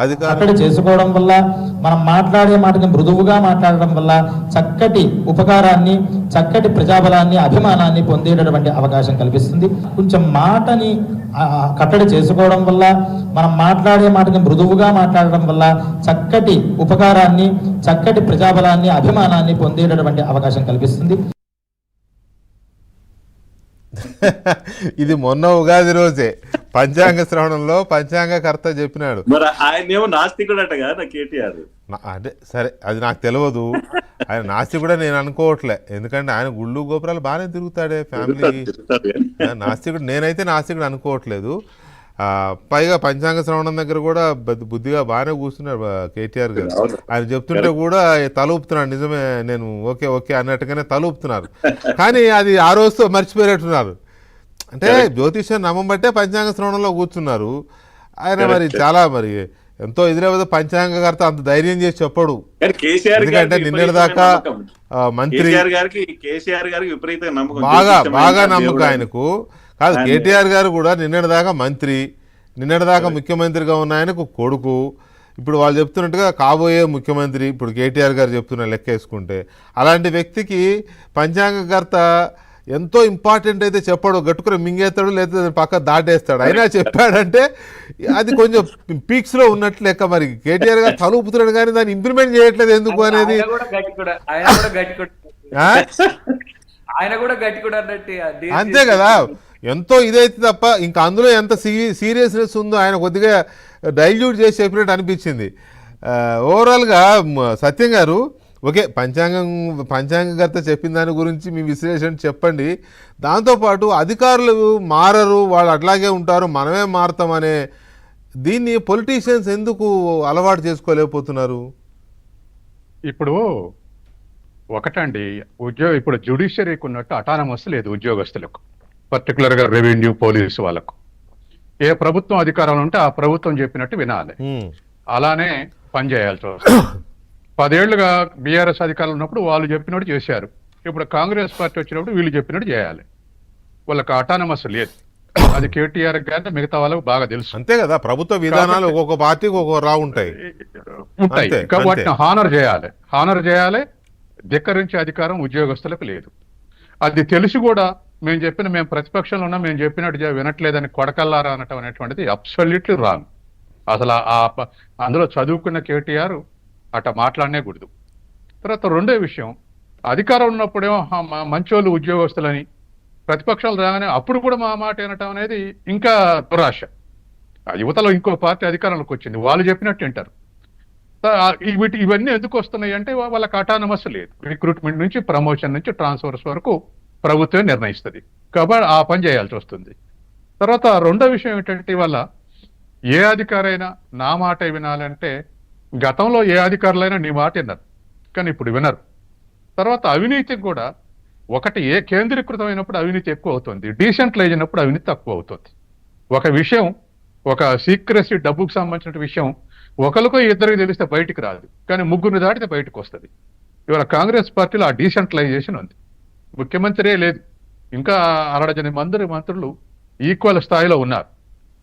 కట్టడి చేసుకోవడం వల్ల, మనం మాట్లాడే మాటని మృదువుగా మాట్లాడడం వల్ల చక్కటి ఉపకారాన్ని, చక్కటి ప్రజాబలాన్ని, అభిమానాన్ని పొందేటటువంటి అవకాశం కల్పిస్తుంది. కొంచెం మాటని కట్టడి చేసుకోవడం వల్ల, మనం మాట్లాడే మాటని మృదువుగా మాట్లాడడం వల్ల చక్కటి ఉపకారాన్ని, చక్కటి ప్రజాబలాన్ని, అభిమానాన్ని పొందేటటువంటి అవకాశం కల్పిస్తుంది. ఇది మొన్న ఉగాది రోజే పంచాంగ శ్రవణంలో పంచాంగకర్త చెప్పినాడు. మరి ఆయన నాస్తికుడు అట కదా కేటీఆర్. అంటే సరే, అది నాకు తెలియదు. ఆయన నాస్తికుడే నేను అనుకోవట్లే, ఎందుకంటే ఆయన గుళ్ళు గోపురాలు బాగానే తిరుగుతాడే ఫ్యామిలీ. నాస్తికుడు నేనైతే నాస్తికుడు అనుకోవట్లేదు. పైగా పంచాంగ శ్రవణం దగ్గర కూడా బుద్ధిగా బాగానే కూర్చున్నాడు కేటీఆర్ గారు. ఆయన చెప్తుంటే కూడా తల ఊపుతున్నాడు. నిజమే, నేను ఓకే ఓకే అన్నట్టుగానే తల ఊపుతున్నారు. కానీ అది ఆ రోజుతో మర్చిపోయేట్టున్నారు. అంటే జ్యోతిష్యం నమ్మబట్టే పంచాంగ శ్రవణంలో కూర్చున్నారు ఆయన. మరి చాలా మరి ఎంతో ఎదురవదో పంచాంగకర్త అంత ధైర్యం చేసి చెప్పడు. ఎందుకంటే నిన్నటిదాకా మంత్రి బాగా నమ్మకం ఆయనకు కాదు. కేటీఆర్ గారు కూడా నిన్నటిదాకా మంత్రి, నిన్నటిదాకా ముఖ్యమంత్రిగా ఉన్న ఆయనకు కొడుకు. ఇప్పుడు వాళ్ళు చెప్తున్నట్టుగా కాబోయే ముఖ్యమంత్రి ఇప్పుడు కేటీఆర్ గారు చెప్తున్న లెక్క వేసుకుంటే, అలాంటి వ్యక్తికి పంచాంగకర్త ఎంతో ఇంపార్టెంట్ అయితే చెప్పాడు, గట్టుకుని మింగేస్తాడు లేదా పక్క దాటేస్తాడు. అయినా చెప్పాడంటే అది కొంచెం పీక్స్లో ఉన్నట్లు లెక్క. మరి కేటీఆర్ గారు తలుపుతున్నాడు కానీ దాన్ని ఇంప్లిమెంట్ చేయట్లేదు ఎందుకు అనేది. అంతే కదా, ఎంతో ఇదైతే తప్ప ఇంకా అందులో ఎంత సీరియస్నెస్ ఉందో ఆయన కొద్దిగా డైల్యూట్ చేసి చెప్పినట్టు అనిపించింది. ఓవరాల్గా సత్యం గారు ఓకే, పంచాంగకర్త చెప్పిన దాని గురించి మీ విశ్లేషణ చెప్పండి. దాంతోపాటు అధికారులు మారరు, వాళ్ళు అట్లాగే ఉంటారు, మనమే మారుతామనే దీన్ని పొలిటీషియన్స్ ఎందుకు అలవాటు చేసుకోలేకపోతున్నారు? ఇప్పుడు ఒకటండి, ఇప్పుడు జ్యుడిషియరీకి ఉన్నట్టు అటానమస్ లేదు ఉద్యోగస్తులకు, పర్టికులర్గా రెవెన్యూ, పోలీసు వాళ్ళకు. ఏ ప్రభుత్వం అధికారంలో ఉంటే ఆ ప్రభుత్వం చెప్పినట్టు వినాలి, అలానే పనిచేయాల్సి వస్తుంది. 10 ఏళ్లుగా బీఆర్ఎస్ అధికారులు ఉన్నప్పుడు వాళ్ళు చెప్పినట్టు చేశారు. ఇప్పుడు కాంగ్రెస్ పార్టీ వచ్చినప్పుడు వీళ్ళు చెప్పినట్టు చేయాలి. వాళ్ళకి అటానమస్ లేదు. అది కేటీఆర్ గారి మిగతా వాళ్ళకు బాగా తెలుసు. అంతే కదా, ప్రభుత్వ విధానాలు ఒక్కొక్క పార్టీకి ఒక్కొక్క రా ఉంటాయి. వాటిని హానర్ చేయాలి. ధిక్కరించే అధికారం ఉద్యోగస్తులకు లేదు. అది తెలిసి కూడా మేము ప్రతిపక్షంలో ఉన్నాం, మేము చెప్పినట్టు వినట్లేదని కొడకల్లారా అనటం అనేటువంటిది అబ్సల్యూట్లీ రాంగ్. అసలు అందులో చదువుకున్న కేటీఆర్ అట్ట మాట్లాడనే కూడదు. తర్వాత రెండో విషయం, అధికారం ఉన్నప్పుడేమో మంచోళ్ళు ఉద్యోగస్తులని, ప్రతిపక్షాలు రాగానే అప్పుడు కూడా మా మాట వినటం అనేది ఇంకా దురాశ. యువతలో ఇంకో పార్టీ అధికారంలోకి వచ్చింది, వాళ్ళు చెప్పినట్టు వింటారు. ఇవన్నీ ఎందుకు వస్తున్నాయి అంటే వాళ్ళకి అటానమస్ లేదు. రిక్రూట్మెంట్ నుంచి, ప్రమోషన్ నుంచి, ట్రాన్స్ఫర్స్ వరకు ప్రభుత్వం నిర్ణయిస్తుంది. కాబట్టి ఆ పని చేయాల్సి వస్తుంది. తర్వాత రెండో విషయం ఏంటంటే, ఇవాళ ఏ అధికారైనా నా మాట వినాలంటే, గతంలో ఏ అధికారులైనా నీ మాట విన్నారు, కానీ ఇప్పుడు వినరు. తర్వాత అవినీతి కూడా ఒకటి కేంద్రీకృతమైనప్పుడు అవినీతి ఎక్కువ అవుతుంది, డీసెంట్రలైజ్ అయినప్పుడు అవినీతి తక్కువ అవుతుంది. ఒక విషయం, ఒక సీక్రెసీ, డబ్బుకు సంబంధించిన విషయం ఒకరికో ఇద్దరికి తెలిస్తే బయటికి రాదు, కానీ ముగ్గురిని దాటితే బయటకు వస్తుంది. ఇవాళ కాంగ్రెస్ పార్టీలో ఆ డీసెంట్రలైజేషన్ ఉంది. ముఖ్యమంత్రియే లేదు, ఇంకా 60 మంత్రులు ఈక్వల్ స్థాయిలో ఉన్నారు.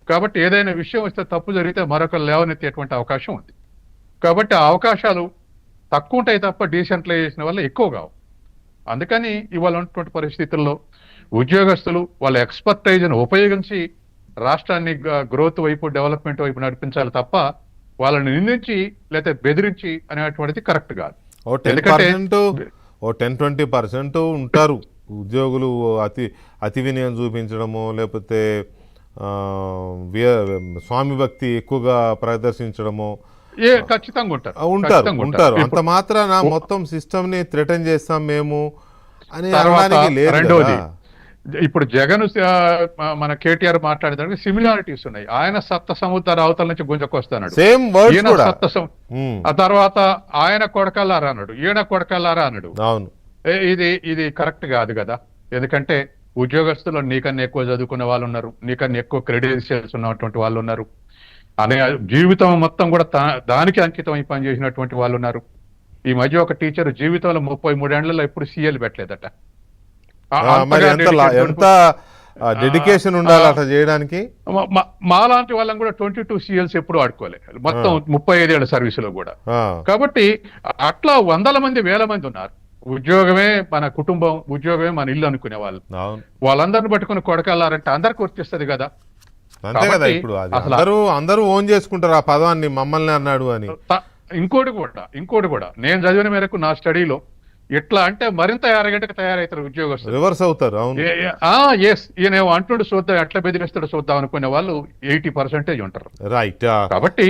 కాబట్టి ఏదైనా విషయం వస్తే, తప్పు జరిగితే మరొకరు లేవనెత్తేటువంటి అవకాశం ఉంది. కాబట్టి ఆ అవకాశాలు తక్కువ ఉంటాయి తప్ప డీసెంట్రలైజేషన్ వల్ల ఎక్కువ కావు. అందుకని ఇవాళ ఉన్నటువంటి పరిస్థితుల్లో ఉద్యోగస్తులు వాళ్ళ ఎక్స్పర్టైజ్ను ఉపయోగించి రాష్ట్రాన్ని గ్రోత్ వైపు, డెవలప్మెంట్ వైపు నడిపించాలి తప్ప వాళ్ళని నిందించి లేకపోతే బెదిరించి అనేటువంటిది కరెక్ట్ కాదు. 10-20% ఉంటారు ఉద్యోగులు అతి వినయం చూపించడము, లేకపోతే స్వామి భక్తి ఎక్కువగా ప్రదర్శించడము ఖచ్చితంగా ఉంటారు. అంత మాత్రాన మొత్తం సిస్టమ్ ని థ్రెటన్ చేస్తాం మేము అని అనడానికి లేదు. రెండోది, ఇప్పుడు జగన్ మన కేటీఆర్ మాట్లాడేదానికి సిమిలారిటీస్ ఉన్నాయి. ఆయన సప్త సముద్ర అవతల నుంచి గుంజకొస్తాడు, ఆ తర్వాత ఆయన కొడకల్లారా అన్నాడు, ఈయన కొడకల్లారా అన్నాడు. ఇది కరెక్ట్ కాదు కదా. ఎందుకంటే ఉద్యోగస్తులు నీకన్నా ఎక్కువ చదువుకున్న వాళ్ళు ఉన్నారు, నీకన్నా ఎక్కువ క్రెడెన్షియల్స్ ఉన్నటువంటి వాళ్ళు ఉన్నారు, అనే జీవితం మొత్తం కూడా దానికి అంకితం అయి పనిచేసినటువంటి వాళ్ళు ఉన్నారు. ఈ మధ్య ఒక టీచర్ జీవితంలో 33 ఏళ్లలో ఎప్పుడు సీఎల్ పెట్టలేదట. డెడికేషన్ ఉండాలి అట్లా చేయడానికి. మాలాంటి వాళ్ళని కూడా 22 CLs ఎప్పుడు ఆడుకోలే, మొత్తం 35 ఏళ్ల సర్వీసులో కూడా. కాబట్టి అట్లా వందల మంది వేల మంది ఉన్నారు. ఉద్యోగమే మన కుటుంబం, ఉద్యోగమే మన ఇల్లు అనుకునే వాళ్ళు. వాళ్ళందరిని పట్టుకుని కొడకల్లారంటే అందరికి వర్తిస్తుంది కదా. అంతే కదా. ఇప్పుడు అందరూ ఓన్ చేసుకుంటారు ఆ పదాన్ని, మమ్మల్ని అన్నాడు అని. ఇంకోటి కూడా నేను చదివిన మేరకు నా స్టడీలో ఎట్లా అంటే మరింత అరగంటకు తయారవుతారు ఉద్యోగస్తులు, రివర్స్ అవుతారు. ఈయన అంటుండు చూద్దాం ఎట్లా బెదిరిస్తాడు చూద్దాం అనుకునే వాళ్ళు 80% ఉంటారు. రైట్. కాబట్టి